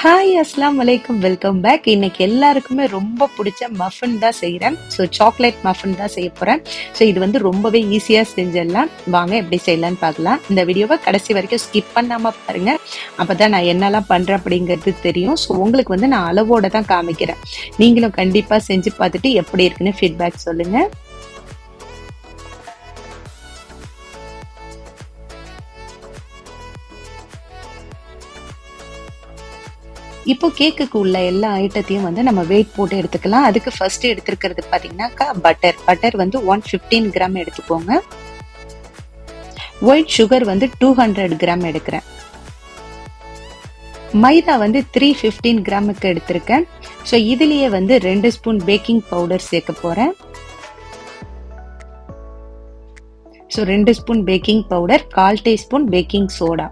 Hi அஸ்லாம் வலைக்கும் welcome back. இன்னைக்கு எல்லாருக்குமே ரொம்ப பிடிச்ச மஃபின் தான் செய்கிறேன். ஸோ சாக்லேட் மஃபின் தான் செய்ய போகிறேன். ஸோ இது வந்து ரொம்பவே ஈஸியாக செஞ்சிடலாம். வாங்க எப்படி செய்யலான்னு பார்க்கலாம். இந்த வீடியோவை கடைசி வரைக்கும் ஸ்கிப் பண்ணாமல் பாருங்கள். அப்போ தான் நான் என்னெல்லாம் பண்ணுறேன் அப்படிங்கிறது தெரியும். ஸோ உங்களுக்கு வந்து நான் அளவோட தான் காமிக்கிறேன். நீங்களும் கண்டிப்பாக செஞ்சு பார்த்துட்டு எப்படி இருக்குன்னு ஃபீட்பேக் சொல்லுங்கள். இப்போ கேக்குக்கு உள்ள எல்லா ஐட்டத்தையும் வந்து நம்ம வெயிட் போட்டு எடுத்துக்கலாம். அதுக்கு ஃபர்ஸ்ட் எடுத்துக்கிறது பாத்தீங்கன்னாக்கா பட்டர் வந்து 115 கிராம் எடுத்துக்கோங்க. ஒயிட் சுகர் வந்து 200 கிராம் எடுக்கிறேன். மைதா வந்து 315 கிராமுக்கு எடுத்திருக்கேன். ஸோ இதுலயே வந்து 2 ஸ்பூன் பேக்கிங் பவுடர் சேர்க்க போறேன். So 2 spoon baking powder, 1/4 teaspoon baking soda,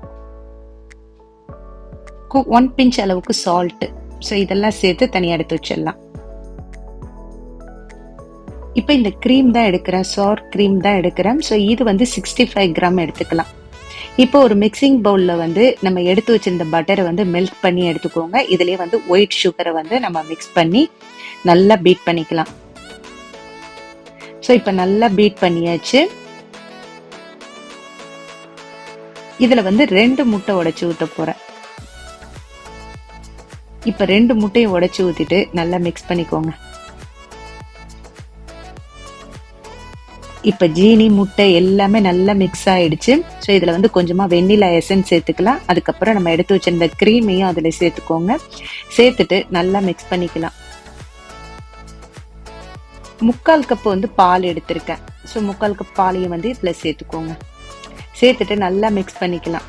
1 pinch அளவுக்கு சால்ட். ஸோ இதெல்லாம் சேர்த்து தனியாக எடுத்து வச்சிடலாம். இப்போ இந்த க்ரீம் தான் எடுக்கிறேன், சார் க்ரீம் தான் எடுக்கிறேன். ஸோ இது வந்து 65 கிராம் எடுத்துக்கலாம். இப்போ ஒரு மிக்சிங் பவுலில் வந்து நம்ம எடுத்து வச்சிருந்த பட்டரை வந்து மெல்ட் பண்ணி எடுத்துக்கோங்க. இதுலேயே வந்து ஒயிட் சுகரை வந்து நம்ம மிக்ஸ் பண்ணி நல்லா பீட் பண்ணிக்கலாம். ஸோ இப்போ நல்லா பீட் பண்ணியாச்சு. இதில் வந்து 2 முட்டை உடைச்சு ஊற்ற போகிறேன். இப்ப 2 முட்டையை உடைச்சு ஊத்திட்டு நல்லா மிக்ஸ் பண்ணிக்கோங்க. இப்ப ஜீனி முட்டை எல்லாமே நல்லா மிக்ஸ் ஆயிடுச்சு. ஸோ இதுல வந்து கொஞ்சமா வெண்ணிலா எசன்ஸ் சேர்த்துக்கலாம். அதுக்கப்புறம் நம்ம எடுத்து வச்சிருந்த கிரீமையும் அதுல சேர்த்துக்கோங்க. சேர்த்துட்டு நல்லா மிக்ஸ் பண்ணிக்கலாம். 3/4 கப் வந்து பால் எடுத்திருக்கேன். ஸோ 3/4 கப் பாலையும் வந்து இதுல சேர்த்துக்கோங்க. சேர்த்துட்டு நல்லா மிக்ஸ் பண்ணிக்கலாம்.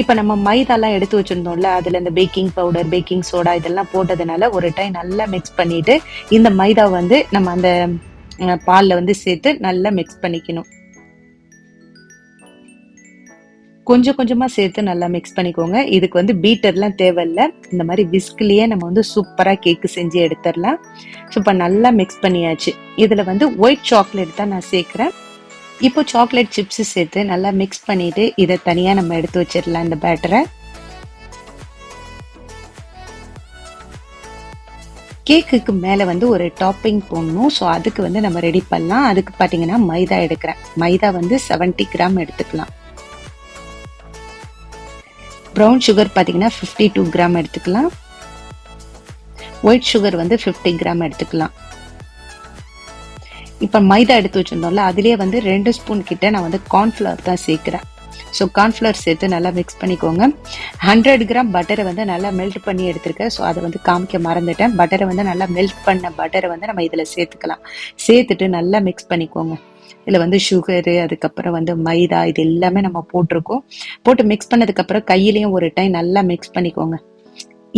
இப்ப நம்ம மைதாலாம் எடுத்து வச்சிருந்தோம்ல, அதுல இந்த பேக்கிங் பவுடர், பேக்கிங் சோடா இதெல்லாம் போட்டதுனால ஒரு டைம் நல்லா மிக்ஸ் பண்ணிட்டு இந்த மைதா வந்து நம்ம அந்த பால்ல வந்து சேர்த்து நல்லா மிக்ஸ் பண்ணிக்கணும். கொஞ்சம் கொஞ்சமா சேர்த்து நல்லா மிக்ஸ் பண்ணிக்கோங்க. இதுக்கு வந்து பீட்டர்லாம் தேவையில்லை. இந்த மாதிரி விஸ்க்லயே நம்ம வந்து சூப்பரா கேக்கு செஞ்சு எடுத்துடலாம். ஸோ இப்ப நல்லா மிக்ஸ் பண்ணியாச்சு. இதுல வந்து ஒயிட் சாக்லேட் தான் நான் சேர்க்கிறேன். இப்போ சாக்லேட் சிப்ஸ் சேர்த்து நல்லா மிக்ஸ் பண்ணிட்டு இதை தனியா நம்ம எடுத்து வச்சிடலாம். இந்த பேட்டரை கேக்குக்கு மேல வந்து ஒரு டாப்பிங் போடணும். ஸோ அதுக்கு வந்து நம்ம ரெடி பண்ணலாம். அதுக்கு பாத்தீங்கன்னா மைதா எடுக்கிறேன். மைதா வந்து 70 கிராம் எடுத்துக்கலாம். ப்ரௌன் சுகர் பாத்தீங்கன்னா 52 கிராம் எடுத்துக்கலாம். ஒயிட் சுகர் வந்து 50 கிராம் எடுத்துக்கலாம். இப்போ மைதா எடுத்து வச்சிருந்தோம்ல, அதுலேயே வந்து 2 ஸ்பூன் கிட்ட நான் வந்து கார்ன்ஃப்ளவர் தான் சேர்க்கிறேன். ஸோ கார்ன்ஃப்ளவர் சேர்த்து நல்லா மிக்ஸ் பண்ணிக்கோங்க. 100 கிராம் பட்டரை வந்து நல்லா மெல்ட் பண்ணி எடுத்திருக்கேன். ஸோ அதை வந்து காமிக்க மறந்துட்டேன். பட்டரை வந்து நல்லா மெல்ட் பண்ண பட்டரை வந்து நம்ம இதில் சேர்த்துக்கலாம். சேர்த்துட்டு நல்லா மிக்ஸ் பண்ணிக்கோங்க. இதில் வந்து சுகரு, அதுக்கப்புறம் வந்து மைதா இது எல்லாமே நம்ம போட்டிருக்கோம். போட்டு மிக்ஸ் பண்ணதுக்கப்புறம் கையிலையும் ஒரு டைம் நல்லா மிக்ஸ் பண்ணிக்கோங்க.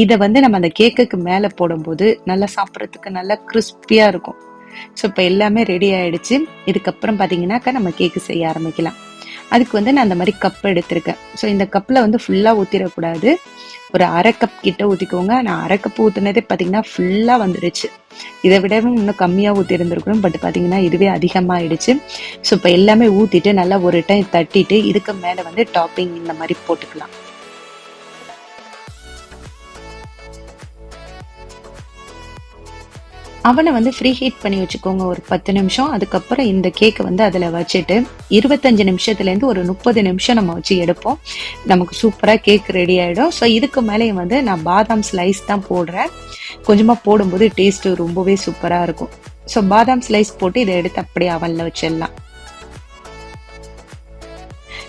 இதை வந்து நம்ம அந்த கேக்குக்கு மேலே போடும்போது நல்லா சாப்பிட்றதுக்கு நல்லா கிறிஸ்பியாக இருக்கும். ஸோ இப்போ எல்லாமே ரெடி ஆயிடுச்சு. இதுக்கப்புறம் பார்த்தீங்கன்னாக்கா நம்ம கேக்கு செய்ய ஆரம்பிக்கலாம். அதுக்கு வந்து நான் அந்த மாதிரி கப் எடுத்திருக்கேன். ஸோ இந்த கப்பில் வந்து ஃபுல்லாக ஊற்றிடக்கூடாது. ஒரு 1/2 கப் கிட்ட ஊற்றிக்கோங்க. நான் 1/2 கப் ஊற்றுனதே பார்த்தீங்கன்னா ஃபுல்லாக வந்துடுச்சு. இதை விடவும் இன்னும் கம்மியாக ஊற்றி இருந்திருக்கணும். பட் பார்த்தீங்கன்னா இதுவே அதிகமாகிடுச்சு. ஸோ இப்போ எல்லாமே ஊற்றிட்டு நல்லா ஒரு டைம் தட்டிட்டு இதுக்கு மேலே வந்து டாப்பிங் இந்த மாதிரி போட்டுக்கலாம். அவனை வந்து ஃப்ரீ ஹீட் பண்ணி வச்சுக்கோங்க ஒரு 10 நிமிஷம். அதுக்கப்புறம் இந்த கேக்கை வந்து அதில் வச்சுட்டு 25 நிமிஷத்துலேருந்து ஒரு 30 நிமிஷம் நம்ம வச்சு எடுப்போம். நமக்கு சூப்பராக கேக் ரெடி ஆகிடும். ஸோ இதுக்கு மேலேயும் வந்து நான் பாதாம் ஸ்லைஸ் தான் போடுறேன். கொஞ்சமாக போடும்போது டேஸ்ட்டு ரொம்பவே சூப்பராக இருக்கும். ஸோ பாதாம் ஸ்லைஸ் போட்டு இதை எடுத்து அப்படியே அவனில் வச்சிடலாம்.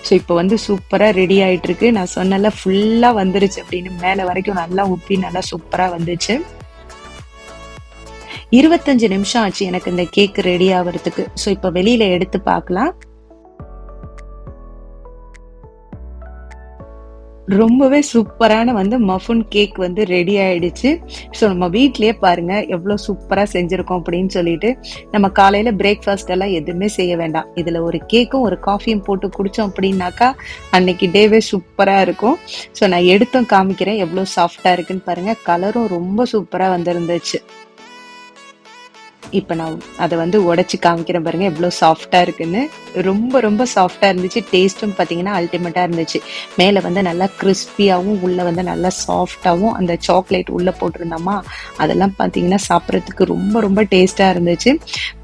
ஸோ இப்போ வந்து சூப்பராக ரெடி ஆகிட்டு இருக்கு. நான் சொன்னல ஃபுல்லாக வந்துருச்சு அப்படின்னு, மேலே வரைக்கும் நல்லா உப்பி நல்லா சூப்பராக வந்துச்சு. 25 நிமிஷம் ஆச்சு எனக்கு இந்த கேக் ரெடி ஆகிறதுக்கு. ஸோ இப்போ வெளியில எடுத்து பார்க்கலாம். ரொம்பவே சூப்பரான வந்து மஃபின் கேக் வந்து ரெடி ஆயிடுச்சு. ஸோ நம்ம வீட்லயே பாருங்க எவ்வளோ சூப்பரா செஞ்சிருக்கோம் அப்படின்னு சொல்லிட்டு. நம்ம காலையில பிரேக்ஃபாஸ்ட் எல்லாம் எதுவுமே செய்ய வேண்டாம். இதுல ஒரு கேக்கும் ஒரு காஃபியும் போட்டு குடிச்சோம் அப்படின்னாக்கா அன்னைக்கு டேவே சூப்பரா இருக்கும். ஸோ நான் எடுத்தும் காமிக்கிறேன் எவ்வளோ சாஃப்டா இருக்குன்னு பாருங்க. கலரும் ரொம்ப சூப்பரா வந்திருந்துச்சு. இப்போ நான் அதை வந்து உடைச்சு காமிக்கிறேன் பாருங்க எவ்வளோ சாஃப்டாக இருக்குன்னு. ரொம்ப ரொம்ப சாஃப்டாக இருந்துச்சு. டேஸ்ட்டும் பார்த்தீங்கன்னா அல்டிமேட்டாக இருந்துச்சு. மேலே வந்து நல்லா கிறிஸ்பியாகவும் உள்ளே வந்து நல்லா சாஃப்டாகவும் அந்த சாக்லேட் உள்ளே போட்டிருந்தோமா அதெல்லாம் பார்த்தீங்கன்னா சாப்பிட்றதுக்கு ரொம்ப ரொம்ப டேஸ்ட்டாக இருந்துச்சு.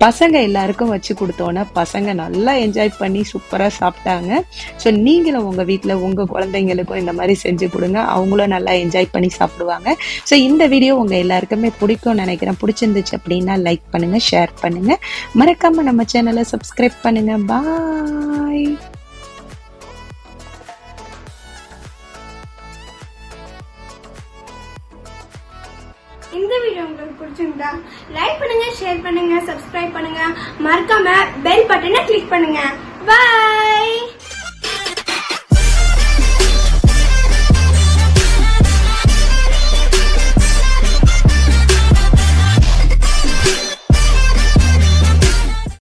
பசங்க எல்லாருக்கும் வச்சு கொடுத்தோன்னே பசங்க நல்லா என்ஜாய் பண்ணி சூப்பராக சாப்பிட்டாங்க. ஸோ நீங்களும் உங்கள் வீட்டில் உங்கள் குழந்தைங்களுக்கும் இந்த மாதிரி செஞ்சு கொடுங்க. அவங்களும் நல்லா என்ஜாய் பண்ணி சாப்பிடுவாங்க. ஸோ இந்த வீடியோ உங்கள் எல்லாருக்குமே பிடிக்கும்னு நினைக்கிறேன். பிடிச்சிருந்துச்சு அப்படின்னா லைக் பண்ணுங்க, ஷேர் பண்ணுங்க, மறக்காம நம்ம சேனலை சப்ஸ்கிரைப் பண்ணுங்க. பாய். இந்த வீடியோ உங்களுக்கு பிடிச்சிருந்தா லைக் பண்ணுங்க, ஷேர் பண்ணுங்க, சப்ஸ்கிரைப் பண்ணுங்க, மறக்காம பெல் பட்டனை கிளிக் பண்ணுங்க. பாய்.